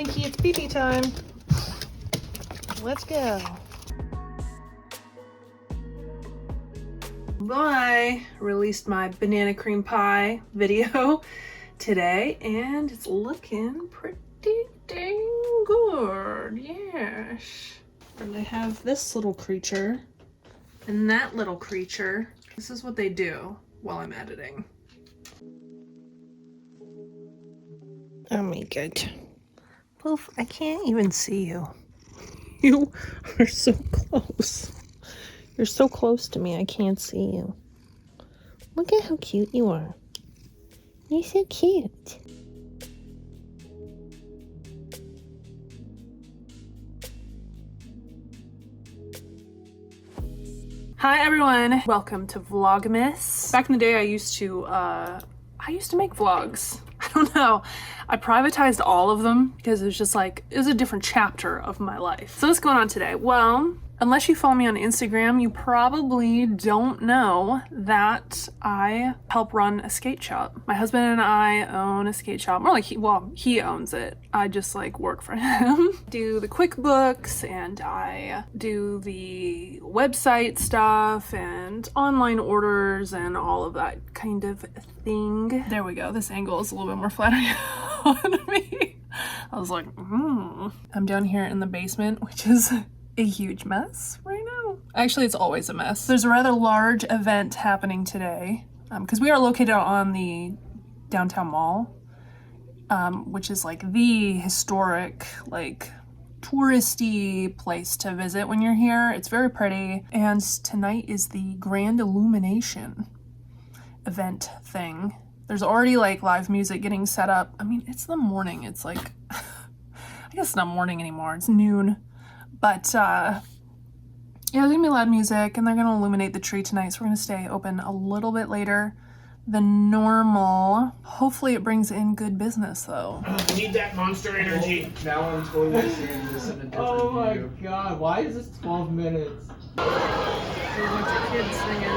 Winky, it's pee-pee time. Let's go. I released my banana cream pie video today and it's looking pretty dang good. Yes. And I have this little creature and that little creature. This is what they do while I'm editing. Oh my god. Poof, I can't even see you. You are so close. You're so close to me, I can't see you. Look at how cute you are. You're so cute. Hi everyone, welcome to Vlogmas. Back in the day I used to make vlogs. I don't know. I privatized all of them because it was just like, it was a different chapter of my life. So what's going on today? Well, unless you follow me on Instagram, you probably don't know that I help run a skate shop. My husband and I own a skate shop. More like he owns it. I just like work for him. Do the QuickBooks and I do the website stuff and online orders and all of that kind of thing. There we go. This angle is a little bit more flattering on me. I was like, I'm down here in the basement, which is a huge mess right now. Actually, it's always a mess. There's a rather large event happening today because we are located on the downtown mall, which is like the historic, like touristy place to visit when you're here. It's very pretty. And tonight is the grand illumination event thing. There's already like live music getting set up. I mean, it's the morning. It's like, I guess it's not morning anymore. It's noon. But yeah, there's gonna be loud music and they're gonna illuminate the tree tonight. So we're gonna stay open a little bit later than normal. Hopefully it brings in good business though. I need that Monster Energy. Now I'm totally seeing this in a different Oh my view. god, why is this 12 minutes? There's a bunch of kids singing.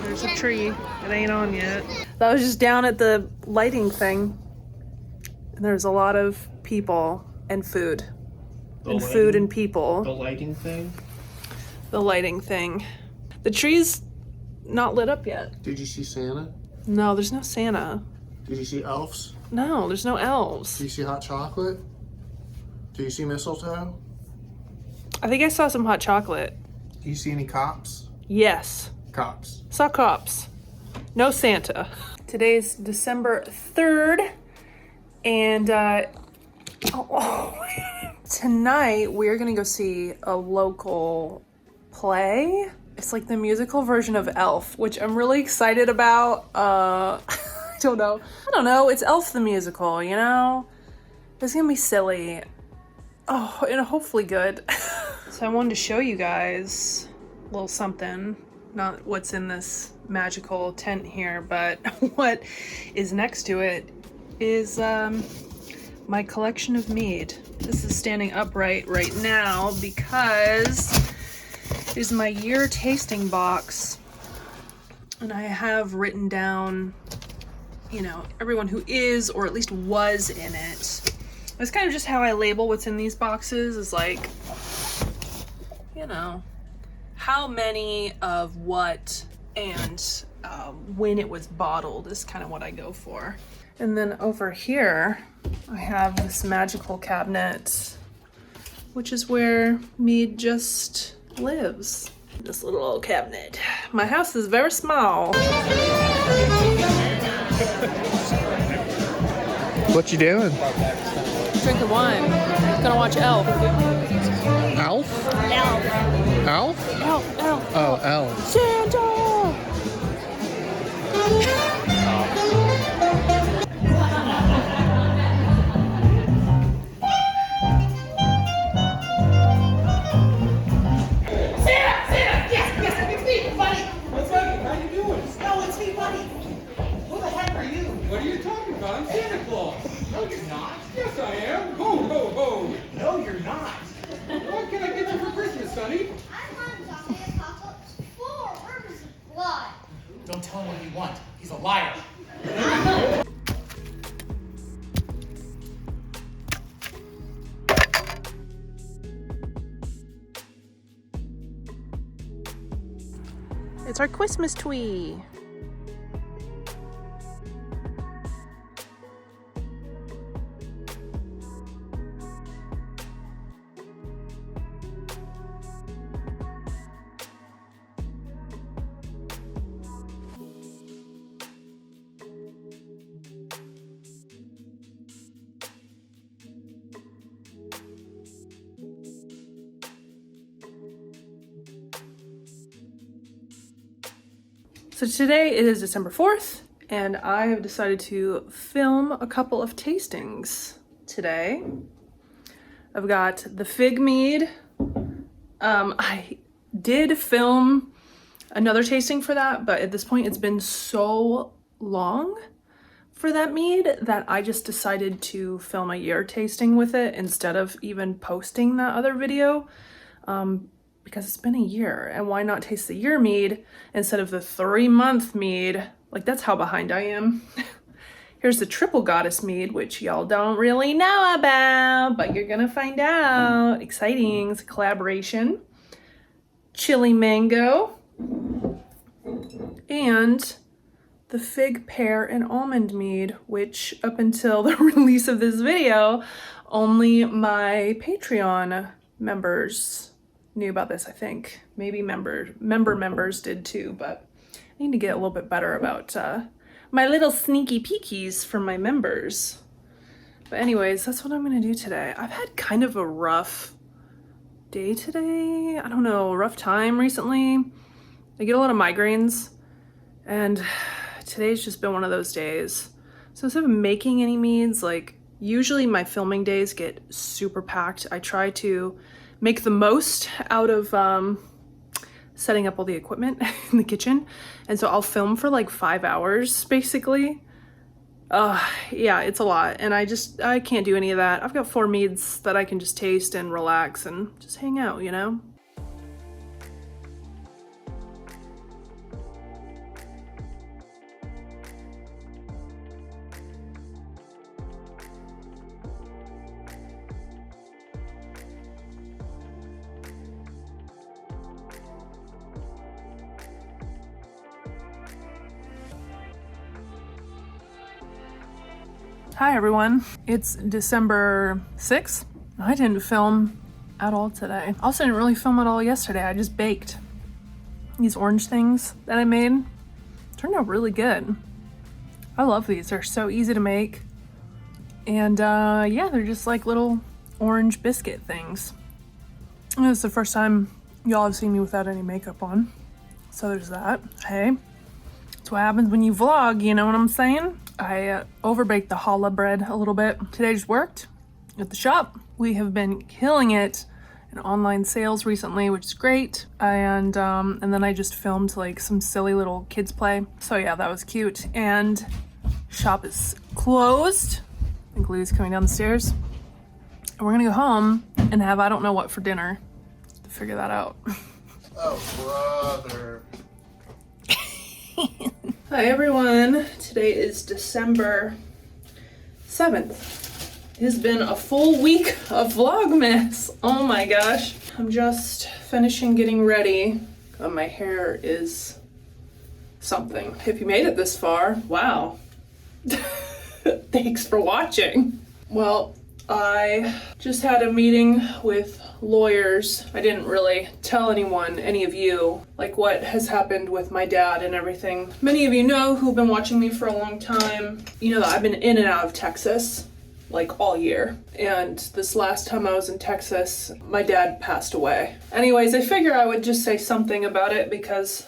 There's a tree. It ain't on yet. That was just down at the lighting thing. And there's a lot of people and food. Food and people. The lighting thing? The lighting thing. The tree's not lit up yet. Did you see Santa? No, there's no Santa. Did you see elves? No, there's no elves. Did you see hot chocolate? Did you see mistletoe? I think I saw some hot chocolate. Did you see any cops? Yes. Cops. Saw cops. No Santa. Today's December 3rd. And tonight we're gonna go see a local play. It's like the musical version of Elf, which I'm really excited about. I don't know. It's Elf the musical, you know? It's gonna be silly. Oh, and hopefully good. So I wanted to show you guys a little something. Not what's in this magical tent here, but what is next to it is my collection of mead. This is standing upright right now because it is my year tasting box, and I have written down, you know, everyone who is or at least was in it. That's kind of just how I label what's in these boxes, is like, you know, how many of what and when it was bottled is kind of what I go for. And then over here, I have this magical cabinet, which is where mead just lives. This little old cabinet. My house is very small. What you doing? Drinking wine. Gonna watch Elf. Elf? Elf. Elf? Elf. Oh, elf. Santa! I'm Santa Claus. No, you're not. Yes, I am. Ho, ho, ho. No, you're not. What can I get you for Christmas, Sonny? I want chocolate apocalypse 4 rivers of blood. Don't tell him what you want. He's a liar. I know our Christmas tree. So today is December 4th, and I have decided to film a couple of tastings today. I've got the fig mead. I did film another tasting for that, but at this point it's been so long for that mead that I just decided to film a year tasting with it instead of even posting that other video. Because it's been a year, and why not taste the year mead instead of the 3-month mead? Like, that's how behind I am. Here's the Triple Goddess mead, which y'all don't really know about, but you're gonna find out. Exciting, it's a collaboration. Chili mango. And the fig, pear, and almond mead, which up until the release of this video, only my Patreon members knew about this, I think. Maybe members did too, but I need to get a little bit better about my little sneaky peekies from my members. But anyways, that's what I'm gonna do today. I've had kind of a rough day today. I don't know, rough time recently. I get a lot of migraines, and today's just been one of those days. So instead of making any meads, like usually my filming days get super packed. I try to make the most out of setting up all the equipment in the kitchen. And so I'll film for like 5 hours basically. Yeah, it's a lot. And I can't do any of that. I've got 4 meads that I can just taste and relax and just hang out, you know? Hi everyone, it's December 6th. I didn't film at all today. I also didn't really film at all yesterday. I just baked these orange things that I made. Turned out really good. I love these, they're so easy to make. And yeah, they're just like little orange biscuit things. And it's the first time y'all have seen me without any makeup on. So there's that. Hey, that's what happens when you vlog, you know what I'm saying? I overbaked the challah bread a little bit. Today just worked at the shop. We have been killing it in online sales recently, which is great. And then I just filmed like some silly little kids play. So yeah, that was cute. And shop is closed. I think Lou's coming down the stairs. And we're gonna go home and have I don't know what for dinner to figure that out. Oh, brother. Hi everyone, today is December 7th. It has been a full week of Vlogmas. Oh my gosh. I'm just finishing getting ready. My hair is something. If you made it this far, wow. Thanks for watching. Well, I just had a meeting with lawyers. I didn't really tell anyone, any of you, like what has happened with my dad and everything. Many of you know who've been watching me for a long time, you know that I've been in and out of Texas like all year. And this last time I was in Texas, my dad passed away. Anyways, I figure I would just say something about it because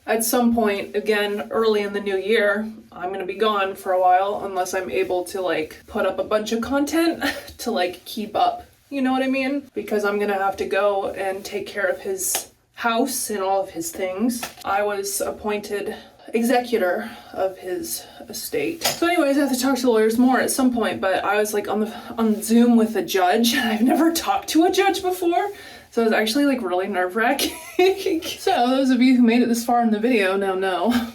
at some point, again, early in the new year, I'm gonna be gone for a while unless I'm able to like put up a bunch of content to like keep up. You know what I mean? Because I'm gonna have to go and take care of his house and all of his things. I was appointed executor of his estate. So anyways, I have to talk to lawyers more at some point, but I was like on Zoom with a judge. I've never talked to a judge before. So it was actually like really nerve-wracking. So those of you who made it this far in the video now know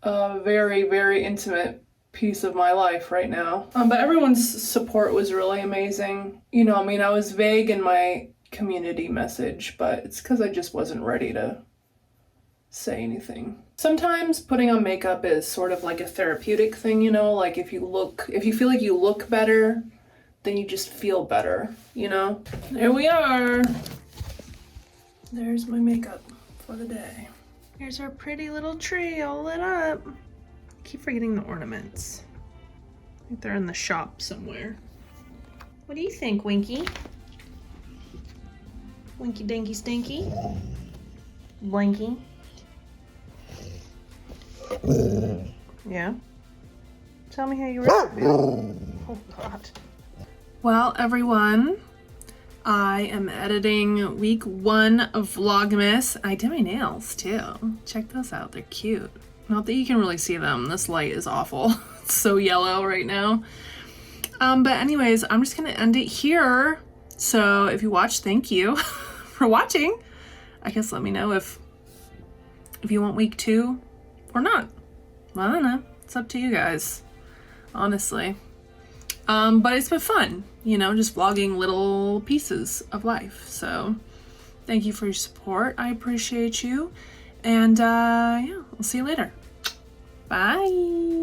a very, very intimate piece of my life right now. But everyone's support was really amazing. You know, I mean, I was vague in my community message, but it's because I just wasn't ready to say anything. Sometimes putting on makeup is sort of like a therapeutic thing, you know, like if you feel like you look better, then you just feel better, you know? There we are. There's my makeup for the day. Here's our pretty little tree all lit up. Keep forgetting the ornaments. I think they're in the shop somewhere. What do you think, Winky? Winky dinky stinky? Blinky? Yeah? Tell me how you really feel. Oh God. Well, everyone, I am editing week 1 of Vlogmas. I did my nails too. Check those out, they're cute. Not that you can really see them. This light is awful. It's so yellow right now. But anyways, I'm just gonna end it here. So if you watched, thank you for watching. I guess let me know if you want week 2 or not. I don't know. It's up to you guys, honestly. But it's been fun, you know, just vlogging little pieces of life. So thank you for your support. I appreciate you. And yeah, we'll see you later. Bye.